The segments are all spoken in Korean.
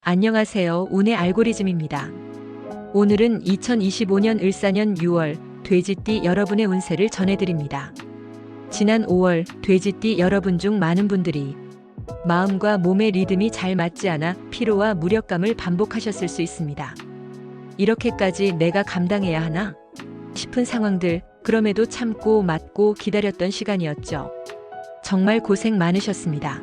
안녕하세요. 운의 알고리즘입니다. 오늘은 2025년 을사년 6월 돼지띠 여러분의 운세를 전해드립니다. 지난 5월 돼지띠 여러분 중 많은 분들이 마음과 몸의 리듬이 잘 맞지 않아 피로와 무력감을 반복하셨을 수 있습니다. 이렇게까지 내가 감당해야 하나 싶은 상황들, 그럼에도 참고 맞고 기다렸던 시간이었죠. 정말 고생 많으셨습니다.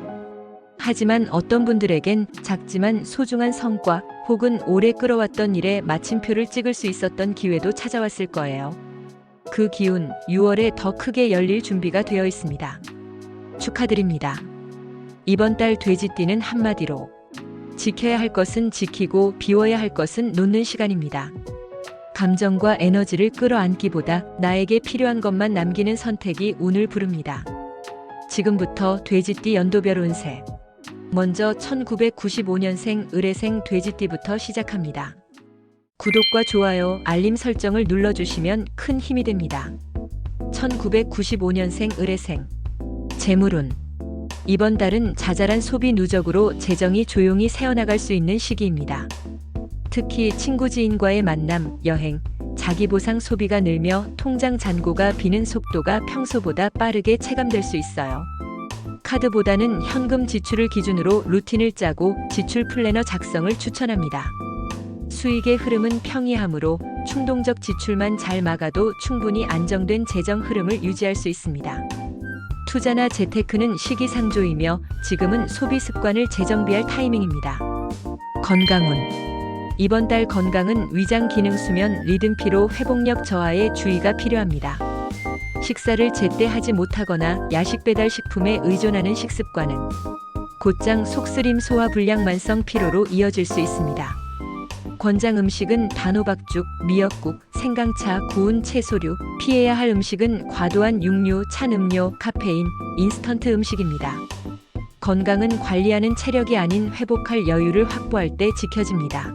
하지만 어떤 분들에겐 작지만 소중한 성과 혹은 오래 끌어왔던 일에 마침표를 찍을 수 있었던 기회도 찾아왔을 거예요. 그 기운 6월에 더 크게 열릴 준비가 되어 있습니다. 축하드립니다. 이번 달 돼지띠는 한마디로 지켜야 할 것은 지키고 비워야 할 것은 놓는 시간입니다. 감정과 에너지를 끌어안기보다 나에게 필요한 것만 남기는 선택이 운을 부릅니다. 지금부터 돼지띠 연도별 운세. 먼저 1995년생 을해생 돼지띠부터 시작합니다. 구독과 좋아요, 알림 설정을 눌러주시면 큰 힘이 됩니다. 1995년생 을해생. 재물운. 이번 달은 자잘한 소비 누적으로 재정이 조용히 새어나갈 수 있는 시기입니다. 특히 친구 지인과의 만남, 여행, 자기 보상 소비가 늘며 통장 잔고가 비는 속도가 평소보다 빠르게 체감될 수 있어요. 카드보다는 현금 지출을 기준으로 루틴을 짜고 지출 플래너 작성을 추천합니다. 수익의 흐름은 평이하므로 충동적 지출만 잘 막아도 충분히 안정된 재정 흐름을 유지할 수 있습니다. 투자나 재테크는 시기상조이며 지금은 소비 습관을 재정비할 타이밍입니다. 건강운. 이번 달 건강은 위장 기능 수면, 리듬 피로, 회복력 저하에 주의가 필요합니다. 식사를 제때 하지 못하거나 야식 배달 식품에 의존하는 식습관은 곧장 속쓰림, 소화 불량, 만성 피로로 이어질 수 있습니다. 권장 음식은 단호박죽, 미역국, 생강차, 구운 채소류. 피해야 할 음식은 과도한 육류, 찬 음료, 카페인, 인스턴트 음식입니다. 건강은 관리하는 체력이 아닌 회복할 여유를 확보할 때 지켜집니다.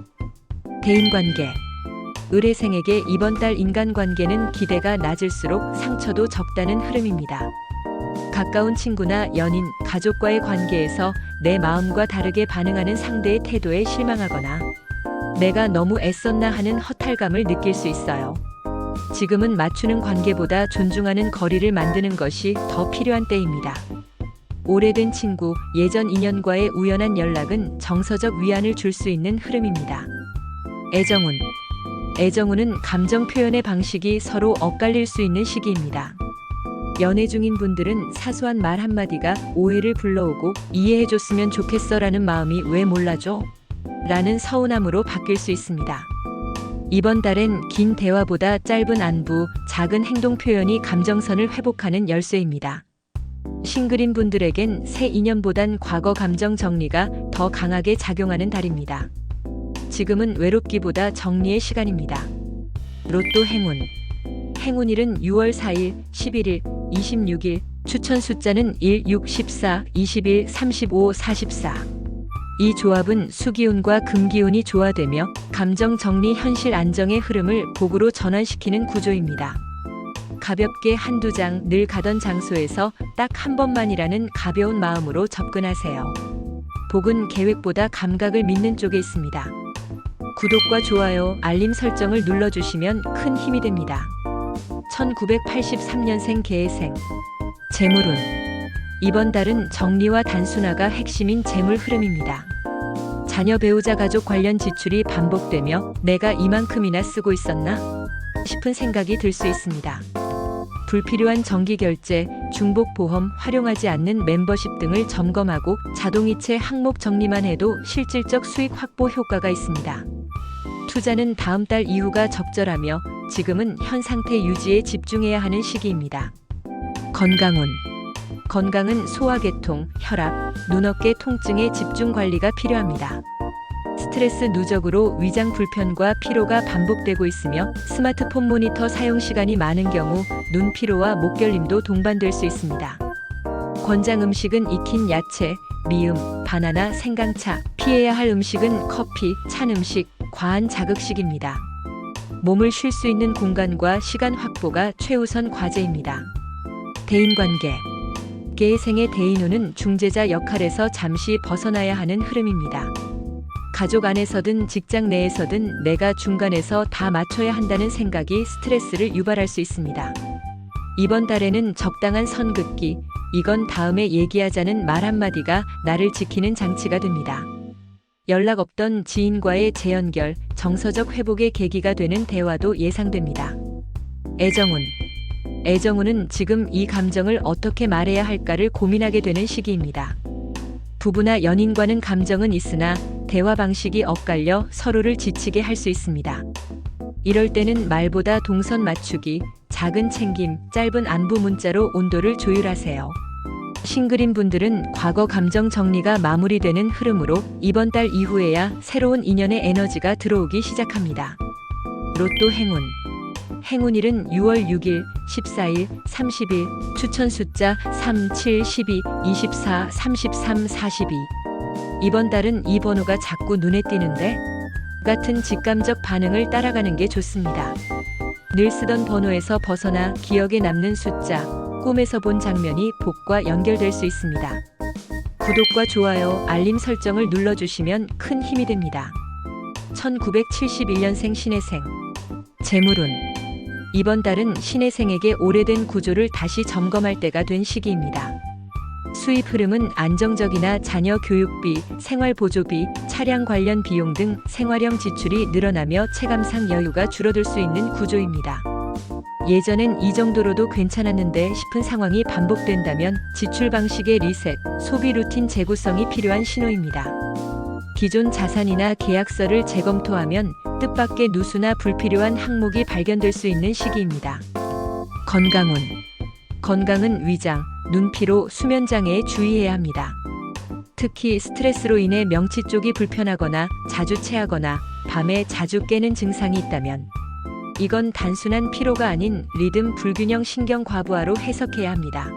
대인관계. 을해생에게 이번 달 인간관계는 기대가 낮을수록 상처도 적다는 흐름입니다. 가까운 친구나 연인, 가족과의 관계에서 내 마음과 다르게 반응하는 상대의 태도에 실망하거나 내가 너무 애썼나 하는 허탈감을 느낄 수 있어요. 지금은 맞추는 관계보다 존중하는 거리를 만드는 것이 더 필요한 때입니다. 오래된 친구, 예전 인연과의 우연한 연락은 정서적 위안을 줄 수 있는 흐름입니다. 애정운. 애정운은 감정 표현의 방식이 서로 엇갈릴 수 있는 시기입니다. 연애 중인 분들은 사소한 말 한마디가 오해를 불러오고 이해해줬으면 좋겠어라는 마음이 왜 몰라줘? 라는 서운함으로 바뀔 수 있습니다. 이번 달엔 긴 대화보다 짧은 안부, 작은 행동 표현이 감정선을 회복하는 열쇠입니다. 싱글인 분들에겐 새 인연보단 과거 감정 정리가 더 강하게 작용하는 달입니다. 지금은 외롭기보다 정리의 시간입니다. 로또 행운. 행운일은 6월 4일, 11일, 26일, 추천 숫자는 1, 6, 14, 21, 35, 44. 이 조합은 수기운과 금기운이 조화되며 감정 정리, 현실 안정의 흐름을 복으로 전환시키는 구조입니다. 가볍게 한두 장, 늘 가던 장소에서 딱 한 번만이라는 가벼운 마음으로 접근하세요. 복은 계획보다 감각을 믿는 쪽에 있습니다. 구독과 좋아요, 알림 설정을 눌러주시면 큰 힘이 됩니다. 1983년생 개해생. 재물운. 이번 달은 정리와 단순화가 핵심인 재물 흐름입니다. 자녀, 배우자, 가족 관련 지출이 반복되며 내가 이만큼이나 쓰고 있었나 싶은 생각이 들 수 있습니다. 불필요한 정기 결제, 중복 보험, 활용하지 않는 멤버십 등을 점검하고 자동이체 항목 정리만 해도 실질적 수익 확보 효과가 있습니다. 투자는 다음 달 이후가 적절하며 지금은 현 상태 유지에 집중해야 하는 시기입니다. 건강운. 건강은 소화계통, 혈압, 눈, 어깨 통증에 집중 관리가 필요합니다. 스트레스 누적으로 위장 불편과 피로가 반복되고 있으며 스마트폰 모니터 사용 시간이 많은 경우 눈 피로와 목결림도 동반될 수 있습니다. 권장 음식은 익힌 야채, 미음, 바나나, 생강차. 피해야 할 음식은 커피, 찬 음식, 과한 자극식입니다. 몸을 쉴 수 있는 공간과 시간 확보가 최우선 과제입니다. 대인관계. 개해생의 대인운은 중재자 역할에서 잠시 벗어나야 하는 흐름입니다. 가족 안에서든 직장 내에서든 내가 중간에서 다 맞춰야 한다는 생각이 스트레스를 유발할 수 있습니다. 이번 달에는 적당한 선 긋기, 이건 다음에 얘기하자는 말 한마디가 나를 지키는 장치가 됩니다. 연락 없던 지인과의 재연결, 정서적 회복의 계기가 되는 대화도 예상됩니다. 애정운. 애정운은 지금 이 감정을 어떻게 말해야 할까를 고민하게 되는 시기입니다. 부부나 연인과는 감정은 있으나 대화 방식이 엇갈려 서로를 지치게 할 수 있습니다. 이럴 때는 말보다 동선 맞추기, 작은 챙김, 짧은 안부 문자로 온도를 조율하세요. 싱글인 분들은 과거 감정 정리가 마무리되는 흐름으로 이번 달 이후에야 새로운 인연의 에너지가 들어오기 시작합니다. 로또 행운. 행운일은 6월 6일, 14일, 30일, 추천 숫자 3, 7, 12, 24, 33, 42. 이번 달은 이 번호가 자꾸 눈에 띄는데? 같은 직감적 반응을 따라가는 게 좋습니다. 늘 쓰던 번호에서 벗어나 기억에 남는 숫자, 꿈에서 본 장면이 복과 연결될 수 있습니다. 구독과 좋아요, 알림 설정을 눌러주시면 큰 힘이 됩니다. 1971년생 신해생. 재물운. 이번 달은 신해생에게 오래된 구조를 다시 점검할 때가 된 시기입니다. 수입 흐름은 안정적이나 자녀 교육비, 생활보조비, 차량 관련 비용 등 생활형 지출이 늘어나며 체감상 여유가 줄어들 수 있는 구조입니다. 예전엔 이 정도로도 괜찮았는데 싶은 상황이 반복된다면 지출 방식의 리셋, 소비 루틴 재구성이 필요한 신호입니다. 기존 자산이나 계약서를 재검토하면 뜻밖의 누수나 불필요한 항목이 발견될 수 있는 시기입니다. 건강운. 건강은 위장, 눈피로, 수면장애에 주의해야 합니다. 특히 스트레스로 인해 명치 쪽이 불편하거나 자주 체하거나 밤에 자주 깨는 증상이 있다면 이건 단순한 피로가 아닌 리듬 불균형 신경 과부하로 해석해야 합니다.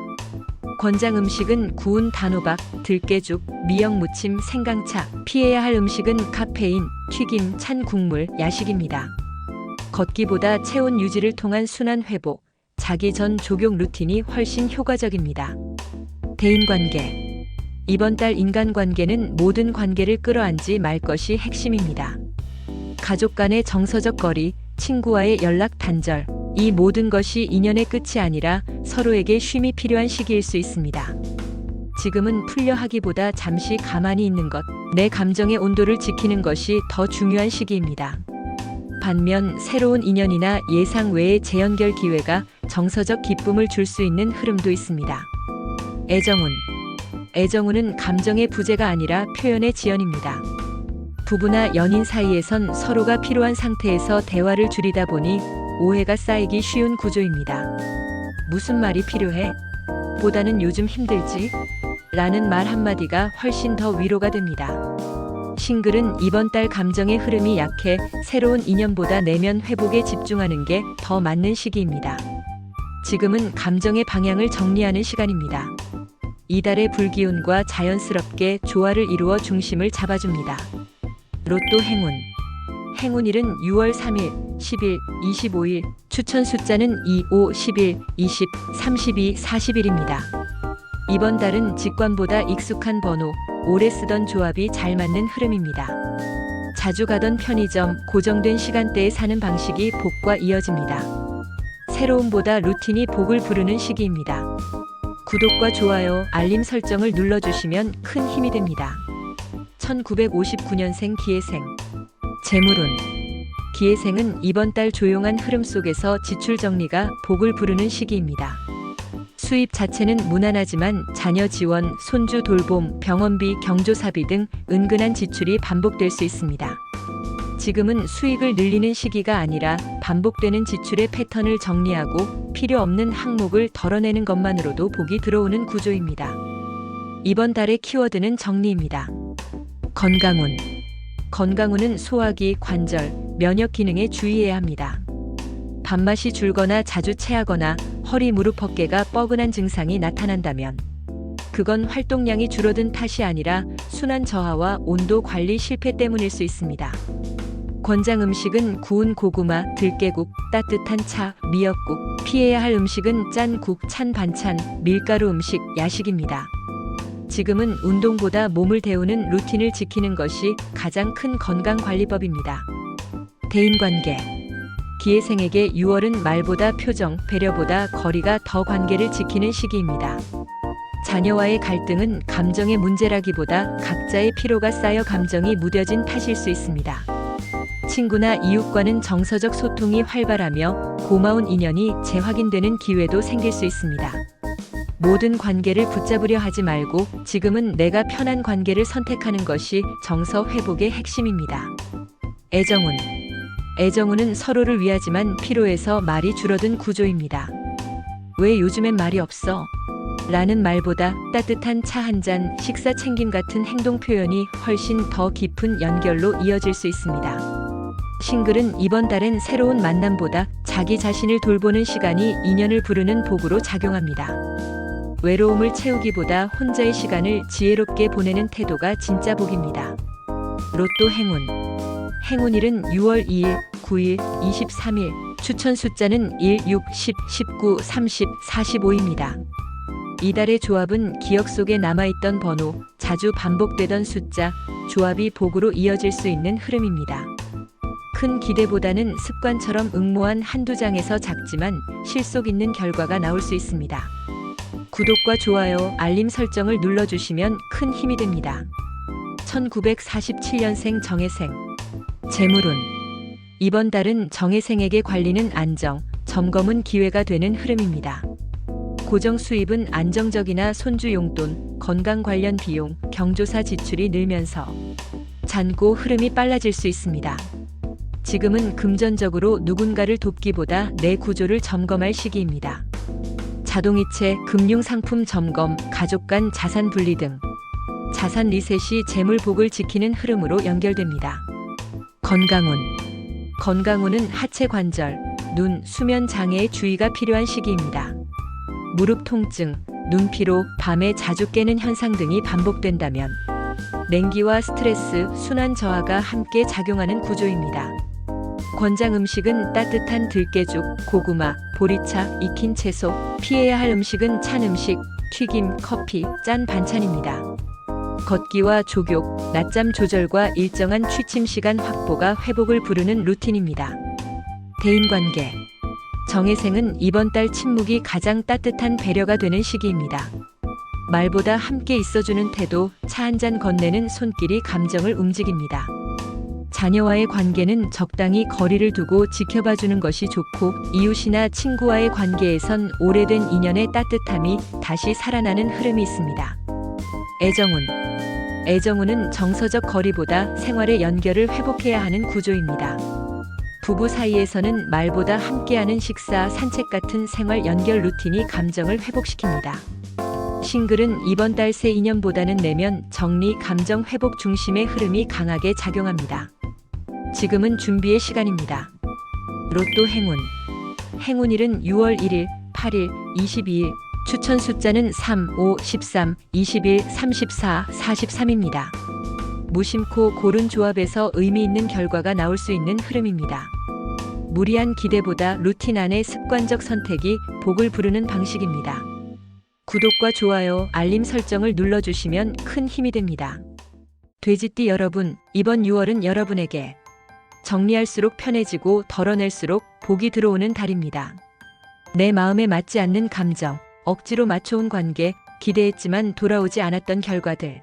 권장 음식은 구운 단호박, 들깨죽, 미역 무침, 생강차. 피해야 할 음식은 카페인, 튀김, 찬 국물, 야식입니다. 걷기보다 체온 유지를 통한 순환 회복, 자기 전 조경 루틴이 훨씬 효과적입니다. 대인관계. 이번 달 인간관계는 모든 관계를 끌어안지 말 것이 핵심입니다. 가족 간의 정서적 거리, 친구와의 연락 단절, 이 모든 것이 인연의 끝이 아니라 서로에게 쉼이 필요한 시기일 수 있습니다. 지금은 풀려 하기보다 잠시 가만히 있는 것, 내 감정의 온도를 지키는 것이 더 중요한 시기입니다. 반면 새로운 인연이나 예상 외의 재연결 기회가 정서적 기쁨을 줄 수 있는 흐름도 있습니다. 애정운. 애정운은 감정의 부재가 아니라 표현의 지연입니다. 부부나 연인 사이에선 서로가 필요한 상태에서 대화를 줄이다 보니 오해가 쌓이기 쉬운 구조입니다. 무슨 말이 필요해? 보다는 요즘 힘들지? 라는 말 한마디가 훨씬 더 위로가 됩니다. 싱글은 이번 달 감정의 흐름이 약해 새로운 인연보다 내면 회복에 집중하는 게 더 맞는 시기입니다. 지금은 감정의 방향을 정리하는 시간입니다. 이달의 불기운과 자연스럽게 조화를 이루어 중심을 잡아줍니다. 로또 행운. 행운일은 6월 3일, 10일, 25일, 추천 숫자는 2, 5, 11, 20, 32, 40일입니다. 이번 달은 직관보다 익숙한 번호, 오래 쓰던 조합이 잘 맞는 흐름입니다. 자주 가던 편의점, 고정된 시간대에 사는 방식이 복과 이어집니다. 새로움보다 루틴이 복을 부르는 시기입니다. 구독과 좋아요, 알림 설정을 눌러주시면 큰 힘이 됩니다. 1959년생 기해생. 재물운. 기해생은 이번 달 조용한 흐름 속에서 지출 정리가 복을 부르는 시기입니다. 수입 자체는 무난하지만 자녀 지원, 손주 돌봄, 병원비, 경조사비 등 은근한 지출이 반복될 수 있습니다. 지금은 수익을 늘리는 시기가 아니라 반복되는 지출의 패턴을 정리하고 필요 없는 항목을 덜어내는 것만으로도 복이 들어오는 구조입니다. 이번 달의 키워드는 정리입니다. 건강운. 건강운은 소화기, 관절, 면역 기능에 주의해야 합니다. 밥맛이 줄거나 자주 체하거나 허리, 무릎, 어깨가 뻐근한 증상이 나타난다면 그건 활동량이 줄어든 탓이 아니라 순환 저하와 온도 관리 실패 때문일 수 있습니다. 권장 음식은 구운 고구마, 들깨국, 따뜻한 차, 미역국. 피해야 할 음식은 짠 국, 찬 반찬, 밀가루 음식, 야식입니다. 지금은 운동보다 몸을 데우는 루틴을 지키는 것이 가장 큰 건강관리법입니다. 대인관계. 기회생에게 6월은 말보다 표정, 배려보다 거리가 더 관계를 지키는 시기입니다. 자녀와의 갈등은 감정의 문제라기보다 각자의 피로가 쌓여 감정이 무뎌진 탓일 수 있습니다. 친구나 이웃과는 정서적 소통이 활발하며 고마운 인연이 재확인되는 기회도 생길 수 있습니다. 모든 관계를 붙잡으려 하지 말고 지금은 내가 편한 관계를 선택하는 것이 정서 회복의 핵심입니다. 애정운. 애정운은 서로를 위하지만 필요해서 말이 줄어든 구조입니다. 왜 요즘엔 말이 없어? 라는 말보다 따뜻한 차 한 잔, 식사 챙김 같은 행동 표현이 훨씬 더 깊은 연결로 이어질 수 있습니다. 싱글은 이번 달엔 새로운 만남보다 자기 자신을 돌보는 시간이 인연을 부르는 복으로 작용합니다. 외로움을 채우기보다 혼자의 시간을 지혜롭게 보내는 태도가 진짜 복입니다. 로또 행운. 행운일은 6월 2일, 9일, 23일, 추천 숫자는 1, 6, 10, 19, 30, 45입니다. 이달의 조합은 기억 속에 남아있던 번호, 자주 반복되던 숫자, 조합이 복으로 이어질 수 있는 흐름입니다. 큰 기대보다는 습관처럼 응모한 한두 장에서 작지만 실속 있는 결과가 나올 수 있습니다. 구독과 좋아요, 알림 설정을 눌러주시면 큰 힘이 됩니다. 1947년생 정혜생. 재물운. 이번 달은 정혜생에게 관리는 안정, 점검은 기회가 되는 흐름입니다. 고정 수입은 안정적이나 손주 용돈, 건강 관련 비용, 경조사 지출이 늘면서 잔고 흐름이 빨라질 수 있습니다. 지금은 금전적으로 누군가를 돕기보다 내 구조를 점검할 시기입니다. 자동이체, 금융상품 점검, 가족 간 자산 분리 등 자산 리셋이 재물 복을 지키는 흐름으로 연결됩니다. 건강운. 건강운은 하체 관절, 눈, 수면 장애에 주의가 필요한 시기입니다. 무릎 통증, 눈피로, 밤에 자주 깨는 현상 등이 반복된다면 냉기와 스트레스, 순환 저하가 함께 작용하는 구조입니다. 권장 음식은 따뜻한 들깨죽, 고구마, 보리차, 익힌 채소, 피해야 할 음식은 찬 음식, 튀김, 커피, 짠 반찬입니다. 걷기와 족욕, 낮잠 조절과 일정한 취침 시간 확보가 회복을 부르는 루틴입니다. 대인관계. 정혜생은 이번 달 침묵이 가장 따뜻한 배려가 되는 시기입니다. 말보다 함께 있어주는 태도, 차 한 잔 건네는 손길이 감정을 움직입니다. 자녀와의 관계는 적당히 거리를 두고 지켜봐주는 것이 좋고 이웃이나 친구와의 관계에선 오래된 인연의 따뜻함이 다시 살아나는 흐름이 있습니다. 애정운. 애정운은 정서적 거리보다 생활의 연결을 회복해야 하는 구조입니다. 부부 사이에서는 말보다 함께하는 식사, 산책 같은 생활 연결 루틴이 감정을 회복시킵니다. 싱글은 이번 달 새 인연보다는 내면, 정리, 감정 회복 중심의 흐름이 강하게 작용합니다. 지금은 준비의 시간입니다. 로또 행운. 행운일은 6월 1일, 8일, 22일, 추천 숫자는 3, 5, 13, 21, 34, 43입니다. 무심코 고른 조합에서 의미 있는 결과가 나올 수 있는 흐름입니다. 무리한 기대보다 루틴 안의 습관적 선택이 복을 부르는 방식입니다. 구독과 좋아요, 알림 설정을 눌러주시면 큰 힘이 됩니다. 돼지띠 여러분, 이번 6월은 여러분에게 정리할수록 편해지고 덜어낼수록 복이 들어오는 달입니다. 내 마음에 맞지 않는 감정, 억지로 맞춰온 관계, 기대했지만 돌아오지 않았던 결과들.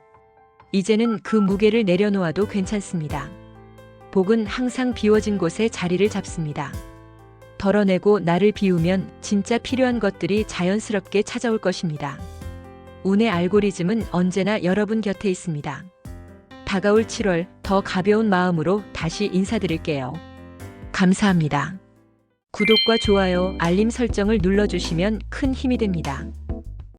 이제는 그 무게를 내려놓아도 괜찮습니다. 복은 항상 비워진 곳에 자리를 잡습니다. 덜어내고 나를 비우면 진짜 필요한 것들이 자연스럽게 찾아올 것입니다. 운의 알고리즘은 언제나 여러분 곁에 있습니다. 다가올 7월 더 가벼운 마음으로 다시 인사드릴게요. 감사합니다. 구독과 좋아요, 알림 설정을 눌러주시면 큰 힘이 됩니다.